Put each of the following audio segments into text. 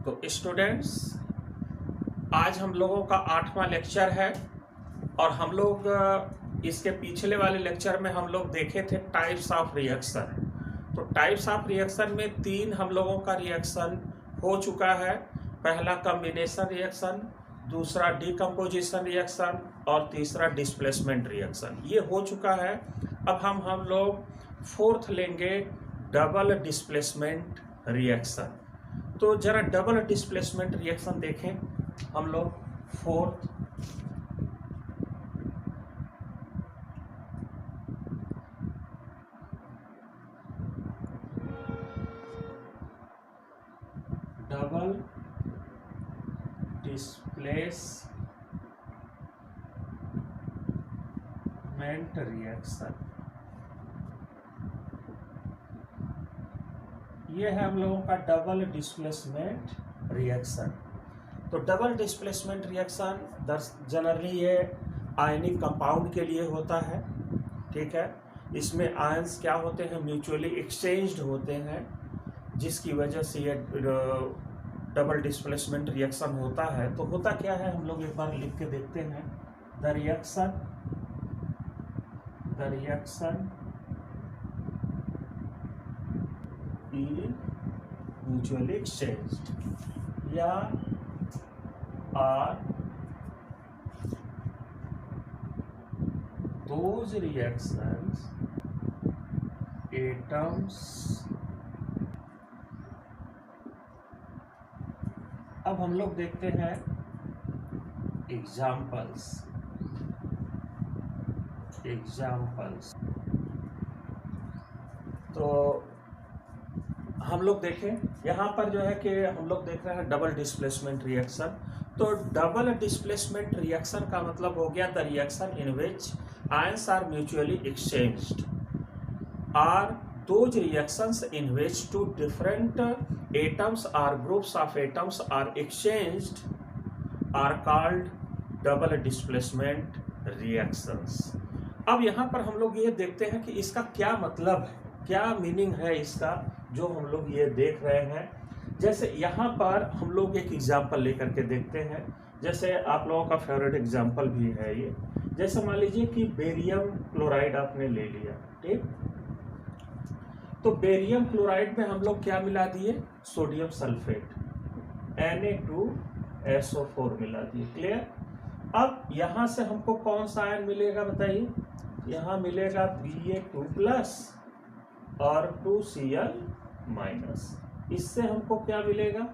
तो स्टूडेंट्स, आज हम लोगों का 8वां लेक्चर है और हम लोग इसके पिछले वाले लेक्चर में हम लोग देखे थे टाइप्स ऑफ रिएक्शन। तो टाइप्स ऑफ रिएक्शन में 3 हम लोगों का रिएक्शन हो चुका है। पहला कॉम्बिनेशन रिएक्शन, दूसरा डिकम्पोजिशन रिएक्शन और तीसरा डिस्प्लेसमेंट रिएक्शन। ये हो चुका है। अब हम लोग 4th लेंगे, डबल डिस्प्लेसमेंट रिएक्शन। तो जरा डबल डिस्प्लेसमेंट रिएक्शन देखें हम लोग। 4th डबल डिस्प्लेसमेंट रिएक्शन, ये है हम लोगों का डबल डिस्प्लेसमेंट रिएक्शन। तो डबल डिस्प्लेसमेंट रिएक्शन जनरली ये आयनिक कंपाउंड के लिए होता है, ठीक है। इसमें आयंस क्या होते हैं, म्यूचुअली एक्सचेंज्ड होते हैं, जिसकी वजह से ये डबल डिस्प्लेसमेंट रिएक्शन होता है। तो होता क्या है, हम लोग एक बार लिख के देखते हैं। The reaction is mutually exchanged या are those reactions atoms। अब हम लोग देखते हैं एग्जाम्पल्स। तो हम लोग देखें यहाँ पर जो है कि हम लोग देख रहे हैं डबल डिस्प्लेसमेंट रिएक्शन। तो डबल डिस्प्लेसमेंट रिएक्शन का मतलब हो गया the reaction in which ions are mutually exchanged or those reactions in which two different atoms or groups of atoms are exchanged are called double displacement reactions. अब यहाँ पर हम लोग ये देखते हैं कि इसका क्या मतलब है, क्या मीनिंग है इसका, जो हम लोग ये देख रहे हैं। जैसे यहाँ पर हम लोग एक एग्जाम्पल लेकर के देखते हैं। जैसे आप लोगों का फेवरेट एग्जाम्पल भी है ये। जैसे मान लीजिए कि बेरियम क्लोराइड आपने ले लिया, ठीक। तो बेरियम क्लोराइड में हम लोग क्या मिला दिए, सोडियम सल्फेट Na2SO4 मिला दिए, क्लियर। अब यहाँ से हमको कौन सा आयन मिलेगा बताइए। यहाँ मिलेगा Ba2+ और 2Cl-। इससे हमको क्या मिलेगा,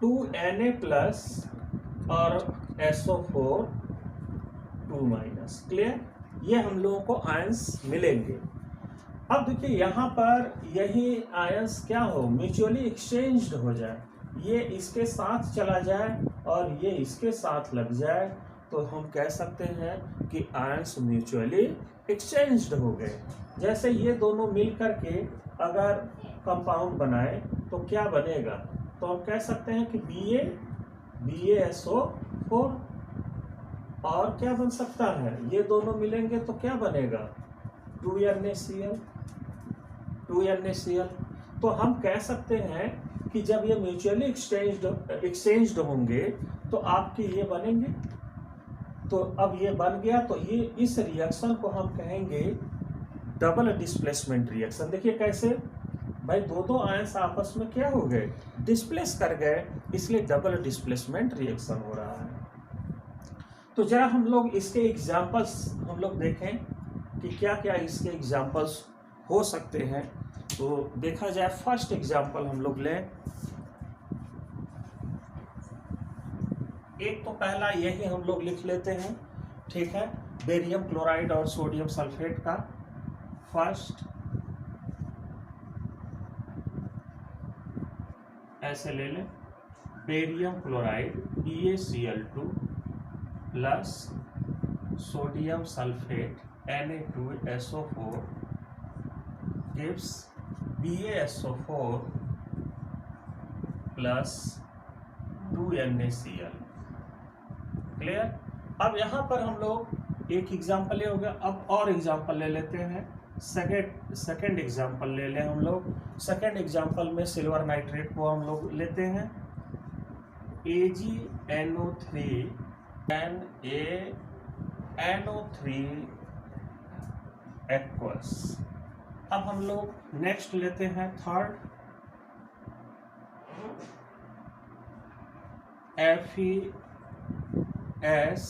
2Na+ और SO4 2-, क्लियर। ये हम लोगों को आयंस मिलेंगे। अब देखिए यहाँ पर यही आयंस क्या हो, म्यूचुअली एक्सचेंज्ड हो जाए। ये इसके साथ चला जाए और ये इसके साथ लग जाए, तो हम कह सकते हैं कि आयंस म्यूचुअली एक्सचेंज्ड हो गए। जैसे ये दोनों मिल करके अगर कंपाउंड बनाए तो क्या बनेगा, तो हम कह सकते हैं कि BaSO4। और क्या बन सकता है, ये दोनों मिलेंगे तो क्या बनेगा, 2NaCl। तो हम कह सकते हैं कि जब ये म्यूचुअली एक्सचेंज्ड होंगे तो आपके ये बनेंगे। तो अब ये बन गया, तो ये इस रिएक्शन को हम कहेंगे डबल डिस्प्लेसमेंट रिएक्शन। देखिए कैसे भाई, दो आयंस आपस में क्या हो गए, डिस्प्लेस कर गए, इसलिए डबल डिस्प्लेसमेंट रिएक्शन हो रहा है। तो जरा हम लोग इसके एग्जाम्पल्स हम लोग देखें कि क्या क्या इसके एग्जाम्पल्स हो सकते हैं। तो देखा जाए, फर्स्ट एग्जाम्पल हम लोग लें। एक तो पहला यही हम लोग लिख लेते हैं, ठीक है। बेरियम क्लोराइड और सोडियम सल्फेट का फर्स्ट, ऐसे ले लें। Barium chloride BaCl2 plus sodium sulphate Na2SO4 gives BaSO4 plus 2NaCl, clear. अब यहाँ पर हम लोग एक एग्जाम्पल ये हो गया। अब और एग्जाम्पल ले लेते हैं। सेकेंड एग्जाम्पल ले लें हम लोग। सेकेंड एग्जाम्पल में सिल्वर नाइट्रेट को हम लोग लेते हैं AgNO3 NaNO3 एक्वस। अब हम लोग नेक्स्ट लेते हैं थर्ड FeS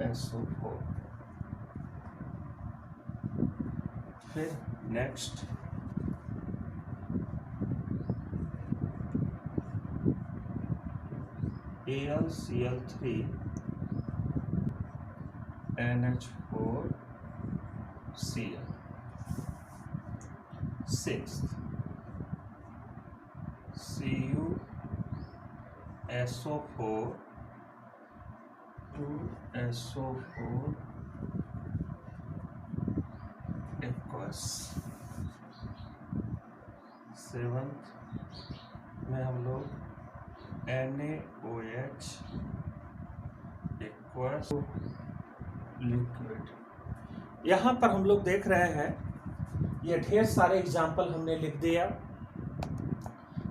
SO4। फिर next AlCl3 NH4Cl। Sixth CuSO4 2SO4 aqueous. Seventh में हम लोग NaOH एक्वस लिक्विड। यहाँ पर हम लोग देख रहे हैं ये ढेर सारे एग्जाम्पल हमने लिख दिया,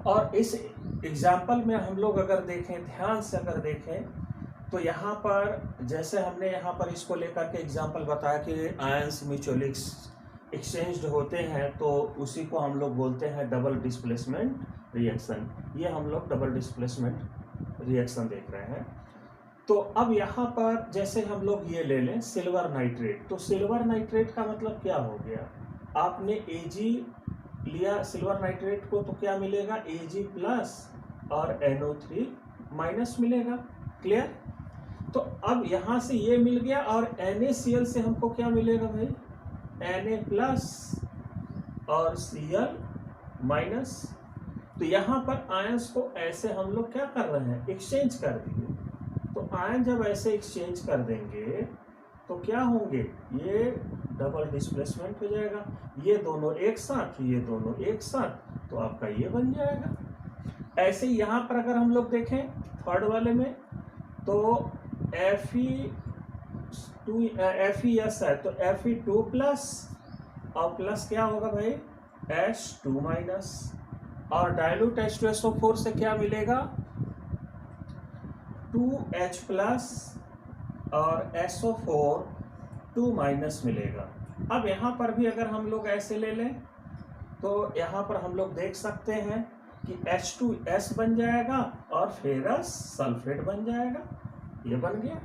और इस एग्जाम्पल में हम लोग अगर देखें, ध्यान से अगर देखें, तो यहाँ पर जैसे हमने यहाँ पर इसको लेकर के एग्जाम्पल बताया कि आयंस म्यूचुअली एक्सचेंज्ड होते हैं, तो उसी को हम लोग बोलते हैं डबल डिस्प्लेसमेंट रिएक्शन। ये हम लोग डबल डिस्प्लेसमेंट रिएक्शन देख रहे हैं। तो अब यहाँ पर जैसे हम लोग ये ले लें सिल्वर नाइट्रेट, तो सिल्वर नाइट्रेट का मतलब क्या हो गया, आपने Ag लिया सिल्वर नाइट्रेट को, तो क्या मिलेगा Ag प्लस और NO3 माइनस मिलेगा। क्लियर? तो अब यहाँ से ये मिल गया, और NaCl से हमको क्या मिलेगा भाई, Na प्लस और Cl माइनस। तो यहाँ पर आयंस को ऐसे हम लोग क्या कर रहे हैं, एक्सचेंज कर दिए। तो आयन जब ऐसे एक्सचेंज कर देंगे तो क्या होंगे, ये डबल डिस्प्लेसमेंट हो जाएगा, ये दोनों एक साथ, ये दोनों एक साथ, तो आपका ये बन जाएगा। ऐसे यहाँ पर अगर हम लोग देखें थर्ड वाले में, तो FeS है, तो Fe2 प्लस, और प्लस क्या होगा भाई H2 माइनस, और डाइल्यूट H2SO4 से क्या मिलेगा 2H प्लस और SO4 2 माइनस मिलेगा। अब यहाँ पर भी अगर हम लोग ऐसे ले लें, तो यहाँ पर हम लोग देख सकते हैं कि H2S बन जाएगा और फेरस सल्फेट बन जाएगा, ये बन गया।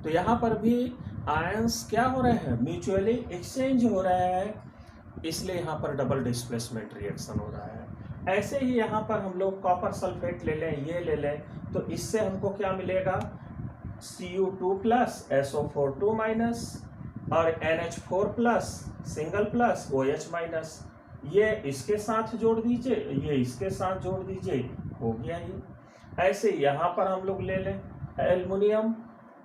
तो यहाँ पर भी आयंस क्या हो रहे हैं, म्यूचुअली एक्सचेंज हो रहे हैं, इसलिए यहाँ पर डबल डिस्प्लेसमेंट रिएक्शन हो रहा है। ऐसे ही यहाँ पर हम लोग कॉपर सल्फेट ले लें, ये ले लें, तो इससे हमको क्या मिलेगा Cu2 प्लस SO4 2 माइनस, और NH4 plus single plus OH minus, ये इसके साथ जोड़ दीजिए, ये इसके साथ जोड़ दीजिए, हो गया ही। ऐसे यहाँ पर हम लोग ले लें एल्युमिनियम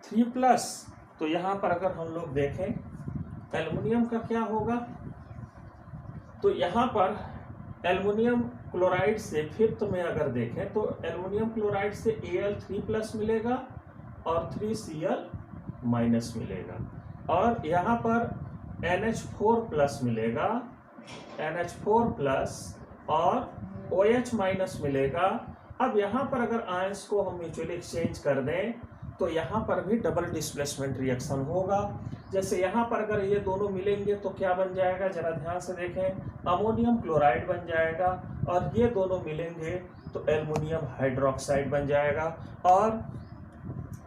3 प्लस, तो यहाँ पर अगर हम लोग देखें एल्युमिनियम का क्या होगा, तो यहाँ पर एल्युमिनियम क्लोराइड से फिफ्थ में अगर देखें, तो एल्युमिनियम क्लोराइड से Al3 प्लस मिलेगा और 3Cl माइनस मिलेगा, और यहाँ पर NH4 प्लस मिलेगा, NH4 प्लस और OH माइनस मिलेगा। अब यहाँ पर अगर आयंस को हम म्यूचुअली एक्सचेंज कर दें, तो यहाँ पर भी डबल डिस्प्लेसमेंट रिएक्शन होगा। जैसे यहाँ पर अगर ये दोनों मिलेंगे तो क्या बन जाएगा, जरा ध्यान से देखें, अमोनियम क्लोराइड बन जाएगा, और ये दोनों मिलेंगे तो एल्युमिनियम हाइड्रोक्साइड बन जाएगा। और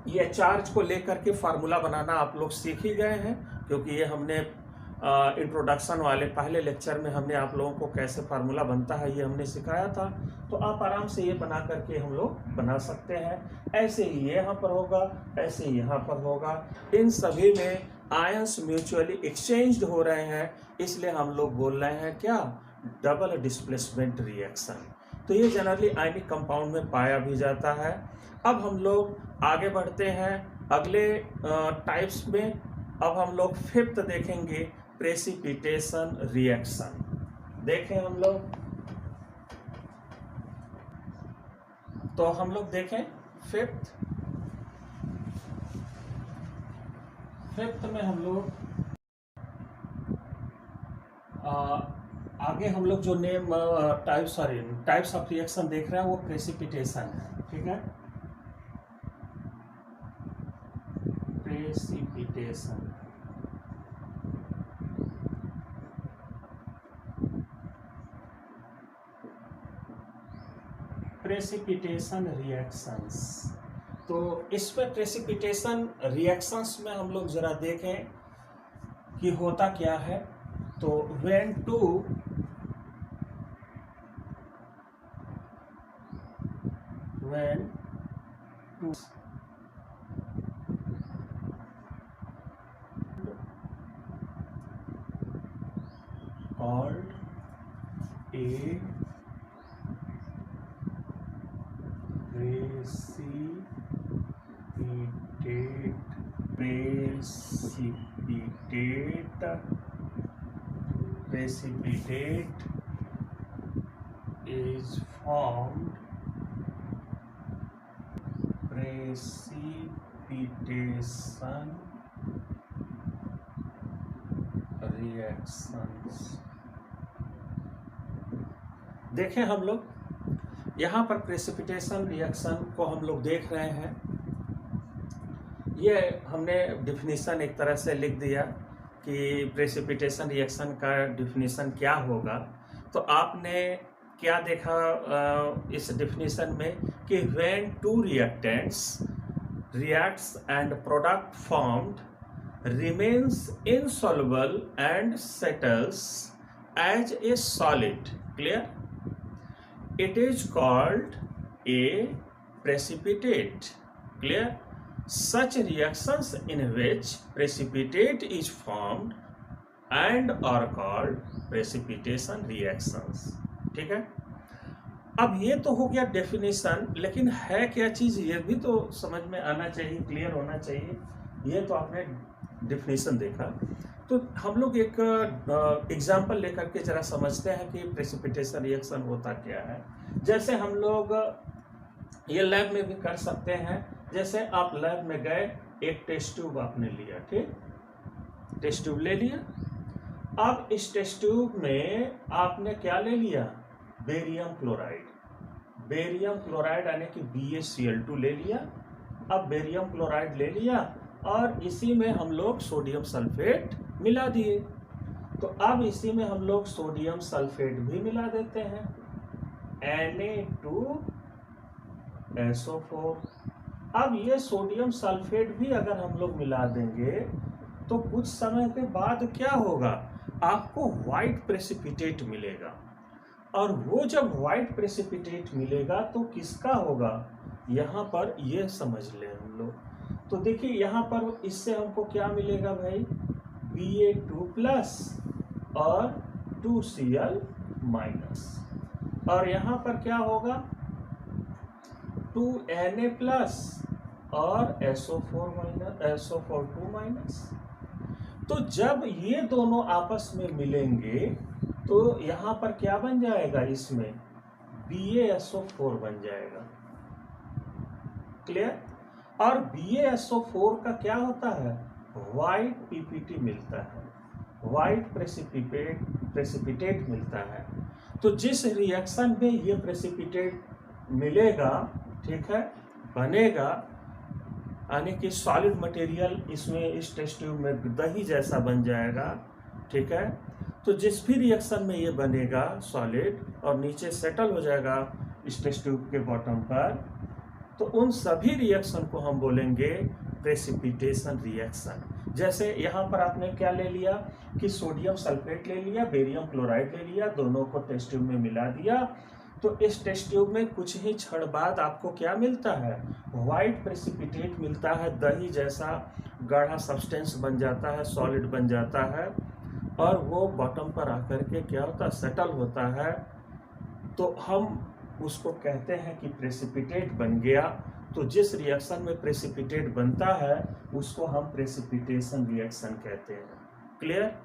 ये चार्ज को लेकर के फार्मूला बनाना आप लोग सीख ही गए हैं, क्योंकि ये हमने इंट्रोडक्शन वाले पहले लेक्चर में हमने आप लोगों को कैसे फार्मूला बनता है ये हमने सिखाया था। तो आप आराम से ये बना करके हम लोग बना सकते हैं। ऐसे ही ये यहाँ पर होगा, ऐसे ही यहाँ पर होगा। इन सभी में आयंस म्यूचुअली एक्सचेंज्ड हो रहे हैं, इसलिए हम लोग बोल रहे हैं क्या, डबल डिस्प्लेसमेंट रिएक्शन। तो ये जनरली आयनिक कंपाउंड में पाया भी जाता है। अब हम लोग आगे बढ़ते हैं अगले टाइप्स में। अब हम लोग फिफ्थ देखेंगे प्रेसिपिटेशन रिएक्शन। देखें हम लोग, तो हम लोग देखें फिफ्थ में हम लोग आगे हम लोग जो नेम टाइप्स ऑफ रिएक्शन देख रहे हैं वो प्रेसिपिटेशन है, ठीक है। Precipitation, precipitation reactions. तो इसमें प्रेसिपिटेशन रिएक्शंस में हम लोग जरा देखें कि होता क्या है। तो when two called a precipitate is formed, precipitation reactions। देखें हम लोग यहाँ पर प्रेसिपिटेशन रिएक्शन को हम लोग देख रहे हैं। ये हमने डिफिनीशन एक तरह से लिख दिया कि प्रेसिपिटेशन रिएक्शन का डिफिनीशन क्या होगा। तो आपने क्या देखा इस डिफिनीशन में कि when two reactants reacts and product formed remains insoluble and settles as a solid, clear, it is called a precipitate, clear। Such reactions in which precipitate is formed and are called precipitation reactions, ठीक है। अब ये तो हो गया definition, लेकिन है क्या चीज ये भी तो समझ में आना चाहिए, क्लियर होना चाहिए। ये तो आपने डेफिनेशन देखा, तो हम लोग एक एग्जाम्पल लेकर के जरा समझते हैं कि प्रेसिपिटेशन रिएक्शन होता क्या है। जैसे हम लोग ये लैब में भी कर सकते हैं। जैसे आप लैब में गए, एक टेस्ट ट्यूब आपने लिया, ठीक, टेस्ट ट्यूब ले लिया। अब इस टेस्ट ट्यूब में आपने क्या ले लिया, बेरियम क्लोराइड। बेरियम क्लोराइड यानी कि BaCl2 ले लिया। अब बेरियम क्लोराइड ले लिया और इसी में हम लोग सोडियम सल्फेट मिला दिए। तो अब इसी में हम लोग सोडियम सल्फेट भी मिला देते हैं, Na2SO4। अब ये सोडियम सल्फेट भी अगर हम लोग मिला देंगे तो कुछ समय के बाद क्या होगा, आपको व्हाइट प्रेसिपिटेट मिलेगा। और वो जब व्हाइट प्रेसिपिटेट मिलेगा तो किसका होगा, यहाँ पर ये समझ ले हम लोग। तो देखिए यहाँ पर इससे हमको क्या मिलेगा भाई, Ba2+ और 2Cl-। और यहाँ पर क्या होगा, 2Na+ और SO4-2-। तो जब ये दोनों आपस में मिलेंगे तो यहाँ पर क्या बन जाएगा, इसमें BaSO4 बन जाएगा, क्लियर। और BaSO4 का क्या होता है, व्हाइट PPT मिलता है, व्हाइट प्रेसिपिटेट मिलता है। तो जिस रिएक्शन में ये प्रेसिपिटेट मिलेगा, ठीक है, बनेगा, यानी कि सॉलिड मटेरियल इसमें इस टेस्ट ट्यूब में दही जैसा बन जाएगा, ठीक है। तो जिस भी रिएक्शन में ये बनेगा सॉलिड और नीचे सेटल हो जाएगा इस टेस्ट ट्यूब के बॉटम पर, तो उन सभी रिएक्शन को हम बोलेंगे प्रेसिपिटेशन रिएक्शन। जैसे यहाँ पर आपने क्या ले लिया कि सोडियम सल्फेट ले लिया, बेरियम क्लोराइड ले लिया, दोनों को टेस्ट ट्यूब में मिला दिया। तो इस टेस्ट ट्यूब में कुछ ही क्षण बाद आपको क्या मिलता है, व्हाइट प्रेसिपिटेट मिलता है, दही जैसा गाढ़ा सब्सटेंस बन जाता है, सॉलिड बन जाता है, और वो बॉटम पर आकर के क्या होता है, सेटल होता है। तो हम उसको कहते हैं कि प्रेसिपिटेट बन गया। तो जिस रिएक्शन में प्रेसिपिटेट बनता है उसको हम प्रेसिपिटेशन रिएक्शन कहते हैं, क्लियर।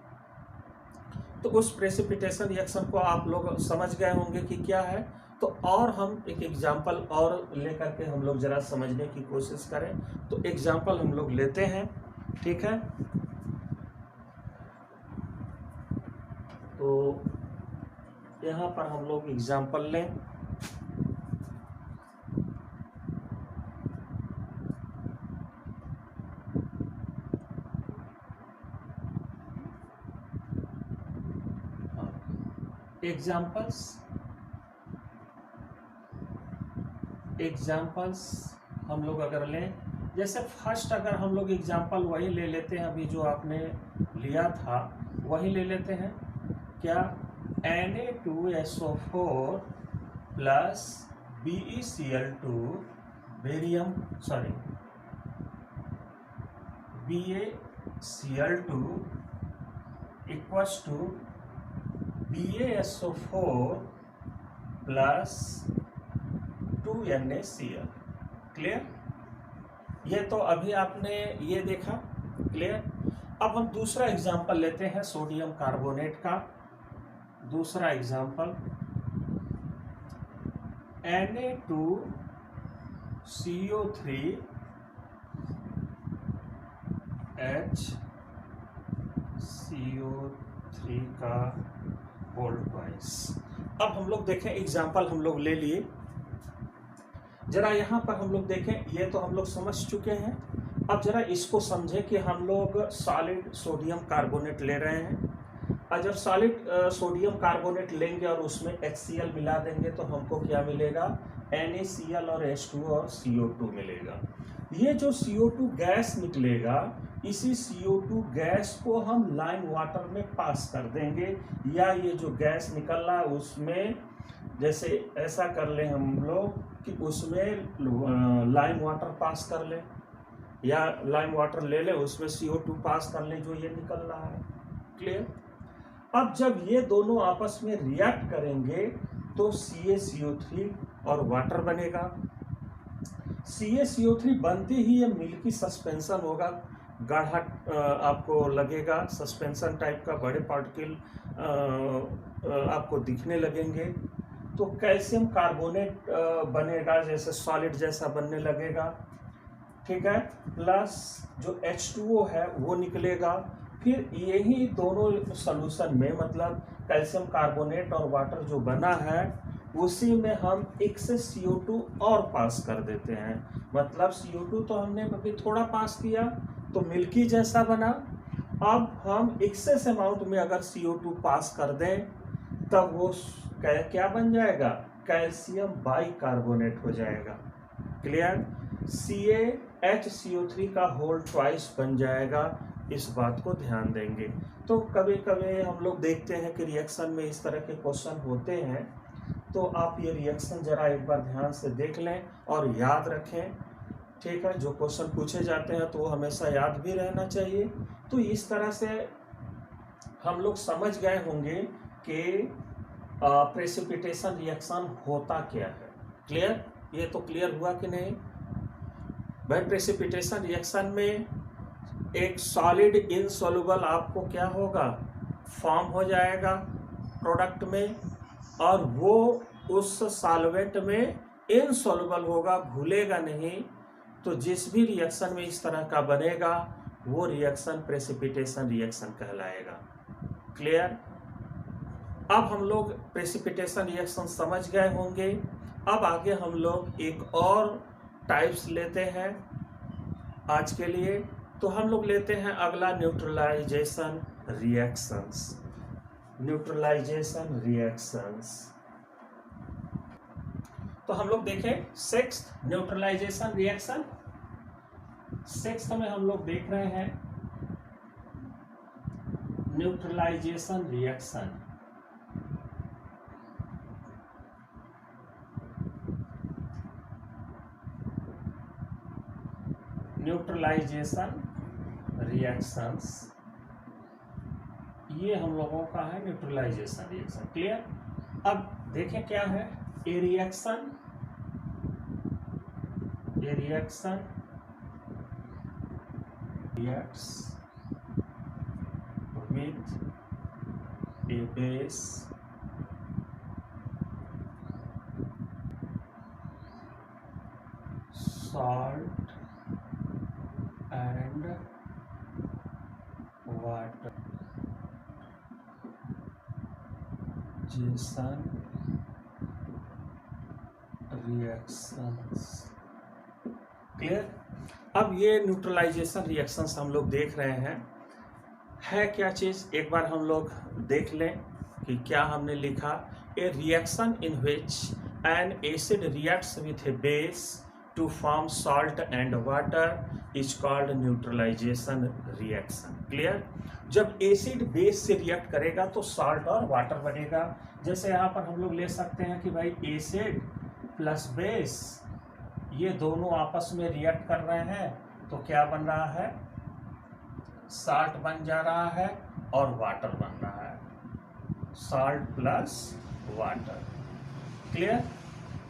तो उस प्रेसिपिटेशन रिएक्शन को आप लोग समझ गए होंगे कि क्या है। तो और हम एक एग्जाम्पल और लेकर के हम लोग जरा समझने की कोशिश करें। तो एग्जाम्पल हम लोग लेते हैं, ठीक है। तो यहाँ पर हम लोग एग्जाम्पल लें। एग्जाम्पल्स हम लोग अगर लें, जैसे फर्स्ट अगर हम लोग एग्जाम्पल वही ले लेते हैं, अभी जो आपने लिया था वही ले लेते हैं। क्या? Na2SO4 plus BeCl2 BaCl2 equals to BaSO4 plus 2NaCl। Clear? ये तो अभी आपने ये देखा, क्लियर। अब हम दूसरा एग्जांपल लेते हैं सोडियम कार्बोनेट का। दूसरा एग्जांपल Na2CO3HCO3 का होल ट्वाइस। अब हम लोग देखें एग्जांपल हम लोग ले लिए, जरा यहाँ पर हम लोग देखें, ये तो हम लोग समझ चुके हैं। अब जरा इसको समझें कि हम लोग सॉलिड सोडियम कार्बोनेट ले रहे हैं, और जब सॉलिड सोडियम कार्बोनेट लेंगे और उसमें HCl मिला देंगे तो हमको क्या मिलेगा? NaCl और H2O और CO2 मिलेगा। ये जो CO2 गैस निकलेगा, इसी CO2 गैस को हम लाइम वाटर में पास कर देंगे, या ये जो गैस निकल रहा है उसमें, जैसे ऐसा कर लें हम लोग कि उसमें लाइम वाटर पास कर लें, या लाइम वाटर ले लें उसमें CO2 पास कर लें जो ये निकल रहा है। क्लियर? अब जब ये दोनों आपस में रिएक्ट करेंगे तो CaCO3 और वाटर बनेगा। CaCO3 बनते ही ये मिल्की सस्पेंशन होगा, गाढ़ा आपको लगेगा, सस्पेंशन टाइप का, बड़े पार्टिकल आपको दिखने लगेंगे। तो कैल्शियम कार्बोनेट बनेगा, जैसे सॉलिड जैसा बनने लगेगा, ठीक है। प्लस जो H2O है वो निकलेगा। फिर यही दोनों सॉल्यूशन में, मतलब कैल्शियम कार्बोनेट और वाटर जो बना है उसी में हम एक से CO2 और पास कर देते हैं। मतलब CO2 तो हमने अभी थोड़ा पास किया तो मिल्की जैसा बना। अब हम एक्सेस अमाउंट में अगर CO2 पास कर दें तब वो क्या बन जाएगा? कैल्शियम बाइकार्बोनेट हो जाएगा। क्लियर? CaHCO3 का होल ट्वाइस बन जाएगा। इस बात को ध्यान देंगे। तो कभी कभी हम लोग देखते हैं कि रिएक्शन में इस तरह के क्वेश्चन होते हैं, तो आप ये रिएक्शन जरा एक बार ध्यान से देख लें और याद रखें, ठीक है। जो क्वेश्चन पूछे जाते हैं तो वो हमेशा याद भी रहना चाहिए। तो इस तरह से हम लोग समझ गए होंगे कि प्रेसिपिटेशन रिएक्शन होता क्या है। क्लियर? ये तो क्लियर हुआ कि नहीं भाई? प्रेसिपिटेशन रिएक्शन में एक सॉलिड इनसॉल्युबल आपको क्या होगा? फॉर्म हो जाएगा प्रोडक्ट में, और वो उस सॉल्वेंट में इनसॉल्युबल होगा, घुलेगा नहीं। तो जिस भी रिएक्शन में इस तरह का बनेगा वो रिएक्शन प्रेसिपिटेशन रिएक्शन कहलाएगा। क्लियर? अब हम लोग प्रेसिपिटेशन रिएक्शन समझ गए होंगे। अब आगे हम लोग एक और टाइप्स लेते हैं आज के लिए। तो हम लोग लेते हैं अगला न्यूट्रलाइजेशन रिएक्शंस। न्यूट्रलाइजेशन रिएक्शंस तो हम लोग देखें सिक्स्थ न्यूट्रलाइजेशन रिएक्शन। सिक्स्थ में हम लोग देख रहे हैं न्यूट्रलाइजेशन रिएक्शन। न्यूट्रलाइजेशन रिएक्शंस, ये हम लोगों का है न्यूट्रलाइजेशन रिएक्शन। क्लियर? अब देखें क्या है। ए reaction reacts with a base salt and water Jason reactions। Clear. अब ये न्यूट्रलाइजेशन रिएक्शंस हम लोग देख रहे हैं, है क्या चीज, एक बार हम लोग देख लें कि क्या हमने लिखा। A reaction in which an acid reacts with a base to form salt and water is called neutralisation reaction. Clear. जब एसिड बेस से रिएक्ट करेगा तो सॉल्ट और वाटर बनेगा। जैसे यहाँ पर हम लोग ले सकते हैं कि भाई एसिड प्लस बेस ये दोनों आपस में रिएक्ट कर रहे हैं तो क्या बन रहा है, साल्ट बन जा रहा है और वाटर बन रहा है, साल्ट प्लस वाटर। क्लियर।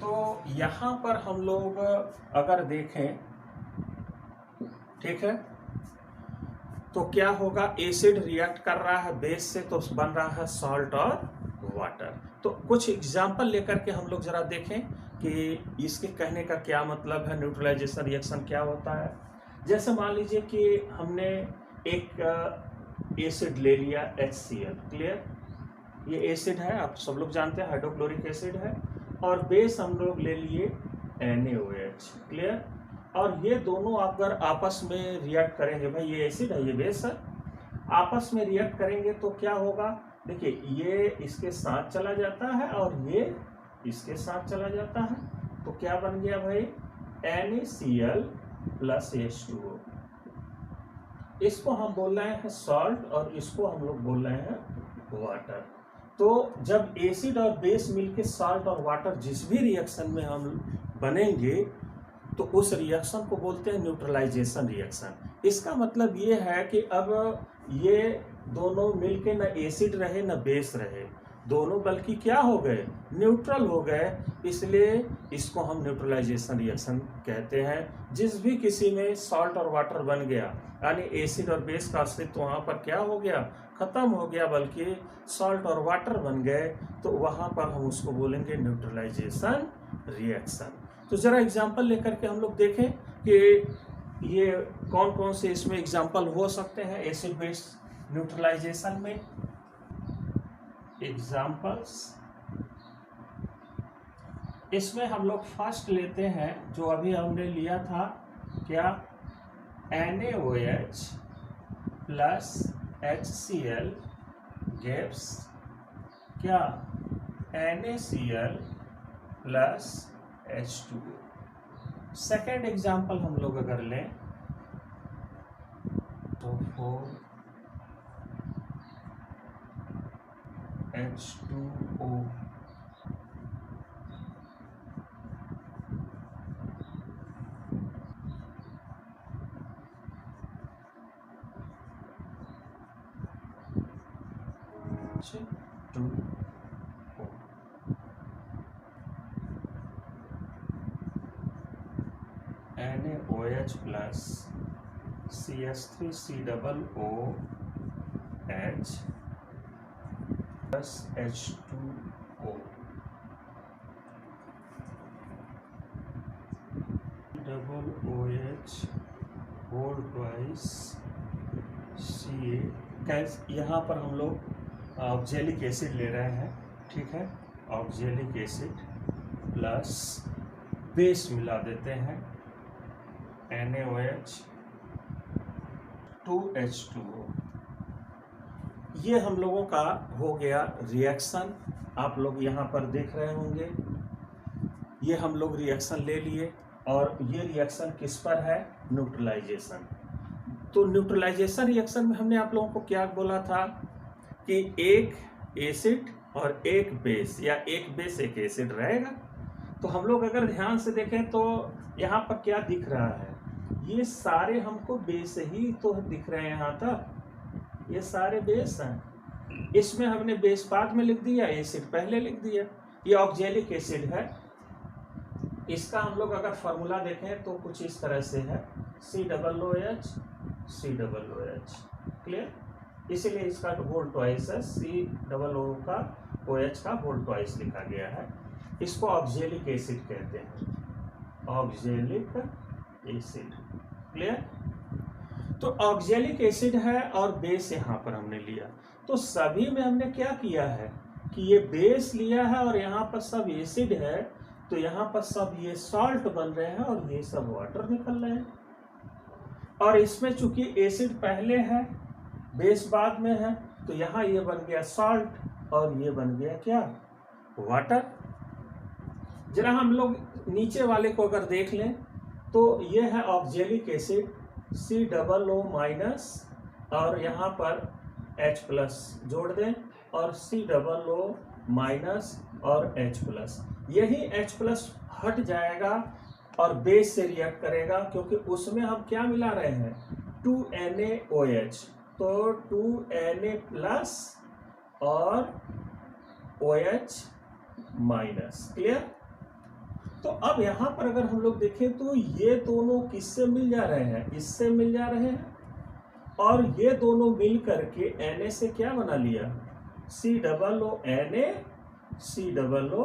तो यहाँ पर हम लोग अगर देखें, ठीक है, तो क्या होगा, एसिड रिएक्ट कर रहा है बेस से तो बन रहा है सॉल्ट और वाटर। तो कुछ एग्जाम्पल लेकर के हम लोग जरा देखें कि इसके कहने का क्या मतलब है, न्यूट्रलाइजेशन रिएक्शन क्या होता है। जैसे मान लीजिए कि हमने एक एसिड ले लिया HCl। क्लियर। ये एसिड है, आप सब लोग जानते हैं हाइड्रोक्लोरिक एसिड है, और बेस हम लोग ले लिए NaOH। क्लियर। और ये दोनों अगर आपस में रिएक्ट करेंगे, भाई ये एसिड है ये बेस है, आपस में रिएक्ट करेंगे तो क्या होगा, देखिए ये इसके साथ चला जाता है और ये इसके साथ चला जाता है, तो क्या बन गया भाई, NaCl प्लस H2O। इसको हम बोल रहे हैं सॉल्ट और इसको हम लोग बोल रहे हैं वाटर। तो जब एसिड और बेस मिलके सॉल्ट और वाटर जिस भी रिएक्शन में हम बनेंगे तो उस रिएक्शन को बोलते हैं न्यूट्रलाइजेशन रिएक्शन। इसका मतलब ये है कि अब ये दोनों मिलके न एसिड रहे न बेस रहे, दोनों बल्कि क्या हो गए, न्यूट्रल हो गए, इसलिए इसको हम न्यूट्रलाइजेशन रिएक्शन कहते हैं। जिस भी किसी में सॉल्ट और वाटर बन गया यानी एसिड और बेस का अस्तित्व वहाँ पर क्या हो गया, खत्म हो गया, बल्कि सॉल्ट और वाटर बन गए, तो वहाँ पर हम उसको बोलेंगे न्यूट्रलाइजेशन रिएक्शन। तो जरा एग्जाम्पल लेकर के हम लोग देखें कि ये कौन कौन से इसमें एग्जाम्पल हो सकते हैं एसिड बेस न्यूट्रलाइजेशन में। एग्जाम्पल्स इसमें हम लोग फर्स्ट लेते हैं जो अभी हमने लिया था, क्या, NaOH प्लस HCl गिव्स क्या, NaCl plus H2O। Second example हम लोग अगर लें तो 4H2O NaOH plus CH3COOH plus H2O double OH whole twice Ca। यहाँ पर हम लोग ऑक्जेलिक एसिड ले रहे हैं, ठीक है, ऑक्जेलिक एसिड प्लस बेस मिला देते हैं NaOH 2H2O। ये हम लोगों का हो गया रिएक्शन, आप लोग यहाँ पर देख रहे होंगे, ये हम लोग रिएक्शन ले लिए और ये रिएक्शन किस पर है, न्यूट्रलाइजेशन। तो न्यूट्रलाइजेशन रिएक्शन में हमने आप लोगों को क्या बोला था कि एक एसिड और एक बेस या एक बेस एक एसिड रहेगा। तो हम लोग अगर ध्यान से देखें तो यहाँ पर क्या दिख रहा है, ये सारे हमको बेस ही तो दिख रहे हैं, यहाँ तक ये सारे बेस हैं। इसमें हमने बेस बाद में लिख दिया, एसिड पहले लिख दिया। ये ऑक्जेलिक एसिड है, इसका हम लोग अगर फॉर्मूला देखें तो कुछ इस तरह से है, COOH COOH। क्लियर। इसीलिए इसका होल ट्वाइस है, COO का OH का होल ट्वाइस लिखा गया है। इसको ऑक्जेलिक एसिड कहते हैं, ऑक्जेलिक एसिड। क्लियर? तो ऑक्जेलिक एसिड है और बेस यहाँ पर हमने लिया, तो सभी में हमने क्या किया है कि ये बेस लिया है और यहाँ पर सब एसिड है, तो यहाँ पर सब ये सॉल्ट बन रहे हैं और ये सब वाटर निकल रहे हैं। और इसमें चूंकि एसिड पहले है, बेस बाद में है, तो यहाँ ये बन गया सॉल्ट और ये बन गया क्या, वाटर। जरा हम लोग नीचे वाले को अगर देख लें तो ये है ऑक्जेलिक एसिड COO माइनस और यहाँ पर H+ जोड़ दें और COO माइनस और H+, यही H+ हट जाएगा और बेस से रिएक्ट करेगा, क्योंकि उसमें हम क्या मिला रहे हैं, 2NaOH, तो 2Na+ और OH-। क्लियर? तो अब यहाँ पर अगर हम लोग देखें तो ये दोनों किससे मिल जा रहे हैं, इससे मिल जा रहे हैं, और ये दोनों मिल करके Na से क्या बना लिया, COONA, COONA,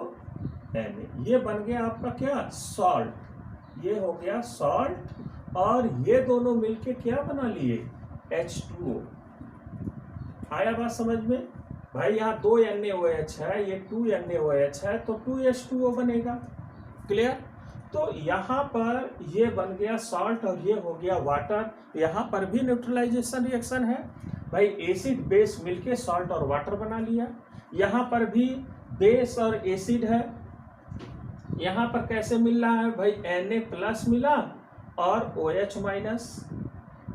ये बन गया आपका क्या, सॉल्ट। ये हो गया सॉल्ट और ये दोनों मिलके क्या बना लिए, H2O। आया बात समझ में? भाई यहाँ 2 NaOH है, ये 2 NaOH है, तो 2H2O बनेगा। क्लियर? तो यहाँ पर ये बन गया सॉल्ट और ये हो गया वाटर। यहाँ पर भी न्यूट्रलाइजेशन रिएक्शन है भाई, एसिड बेस मिलके सॉल्ट और वाटर बना लिया। यहाँ पर भी बेस और एसिड है, यहाँ पर कैसे मिल रहा है भाई, Na+ मिला और OH-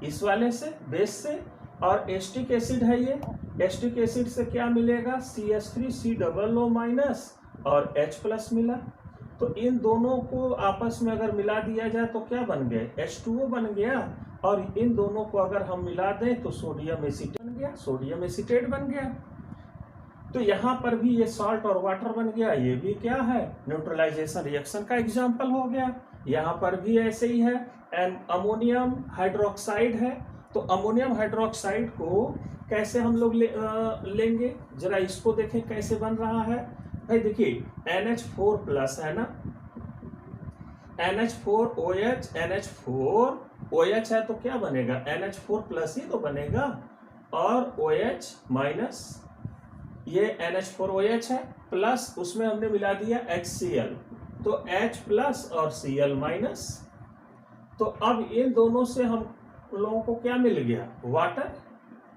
इस वाले से, बेस से, और एस्टिक एसिड है ये, एस्टिक एसिड से क्या मिलेगा, CH3COO- और H+ मिला। तो इन दोनों को आपस में अगर मिला दिया जाए तो क्या बन गए, H2O बन गया, और इन दोनों को अगर हम मिला दें तो सोडियम एसिटेट बन गया, सोडियम एसिटेट बन गया। तो यहाँ पर भी ये सॉल्ट और वाटर बन गया, ये भी क्या है, न्यूट्रलाइजेशन रिएक्शन का एग्जाम्पल हो गया। यहाँ पर भी ऐसे ही है, एंड अमोनियम हाइड्रोक्साइड है, तो अमोनियम हाइड्रोक्साइड को कैसे हम लोग लेंगे, जरा इसको देखें कैसे बन रहा है। भाई देखिए NH4+ है ना, NH4OH, NH4OH है तो क्या बनेगा, NH4+ ही तो बनेगा, और OH-, ये NH4OH है, प्लस उसमें हमने मिला दिया HCl, तो H+ और Cl-। तो अब इन दोनों से हम लोगों को क्या मिल गया, वाटर,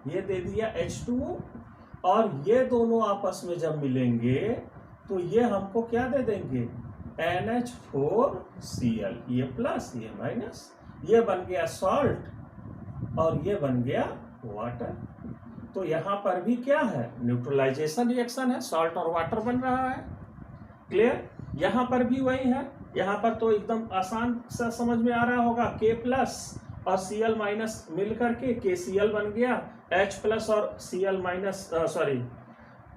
ये दे दिया H2O, और ये दोनों आपस में जब मिलेंगे तो ये हमको क्या दे देंगे, NH4Cl, ये प्लस ये माइनस, ये बन गया सॉल्ट और ये बन गया वाटर। तो यहाँ पर भी क्या है, न्यूट्रलाइजेशन रिएक्शन है, सॉल्ट और वाटर बन रहा है। क्लियर? यहाँ पर भी वही है, यहाँ पर तो एकदम आसान सा समझ में आ रहा होगा, K+ और Cl- मिल करके KCl बन गया, H+ और Cl-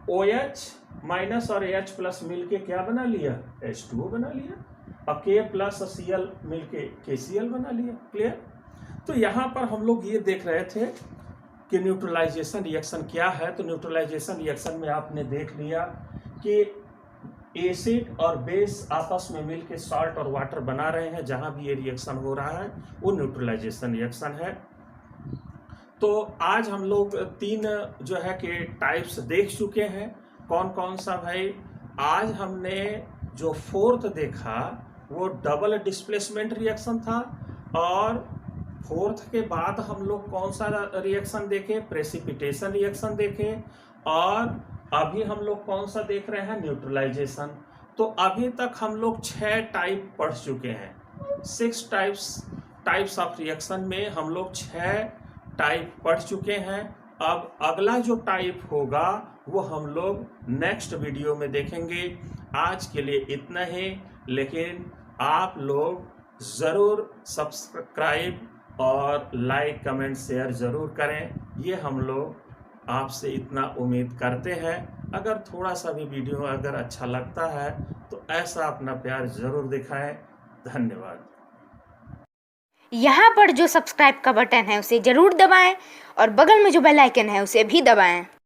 OH- और H+ मिलके क्या बना लिया, H2O बना लिया, और K+ और Cl मिलके KCl बना लिया। क्लियर? तो यहाँ पर हम लोग ये देख रहे थे कि न्यूट्रलाइजेशन रिएक्शन क्या है। तो न्यूट्रलाइजेशन रिएक्शन में आपने देख लिया कि एसिड और बेस आपस में मिलके सॉल्ट और वाटर बना रहे हैं, जहां भी ये रिएक्शन हो रहा है वो न्यूट्रलाइजेशन रिएक्शन है। तो आज हम लोग 3 जो है कि टाइप्स देख चुके हैं। कौन कौन सा भाई? आज हमने जो 4th देखा वो डबल डिस्प्लेसमेंट रिएक्शन था, और 4th के बाद हम लोग कौन सा रिएक्शन देखे, प्रेसिपिटेशन रिएक्शन देखे, और अभी हम लोग कौन सा देख रहे हैं, न्यूट्रलाइजेशन। तो अभी तक हम लोग 6 टाइप पढ़ चुके हैं। 6 टाइप्स ऑफ रिएक्शन में हम लोग 6 टाइप पढ़ चुके हैं। अब अगला जो टाइप होगा वो हम लोग नेक्स्ट वीडियो में देखेंगे। आज के लिए इतना ही, लेकिन आप लोग ज़रूर सब्सक्राइब और लाइक कमेंट शेयर ज़रूर करें, ये हम लोग आपसे इतना उम्मीद करते हैं। अगर थोड़ा सा भी वीडियो अगर अच्छा लगता है तो ऐसा अपना प्यार ज़रूर दिखाएं। धन्यवाद। यहाँ पर जो सब्सक्राइब का बटन है उसे ज़रूर दबाएं और बगल में जो बेल आइकन है उसे भी दबाएं।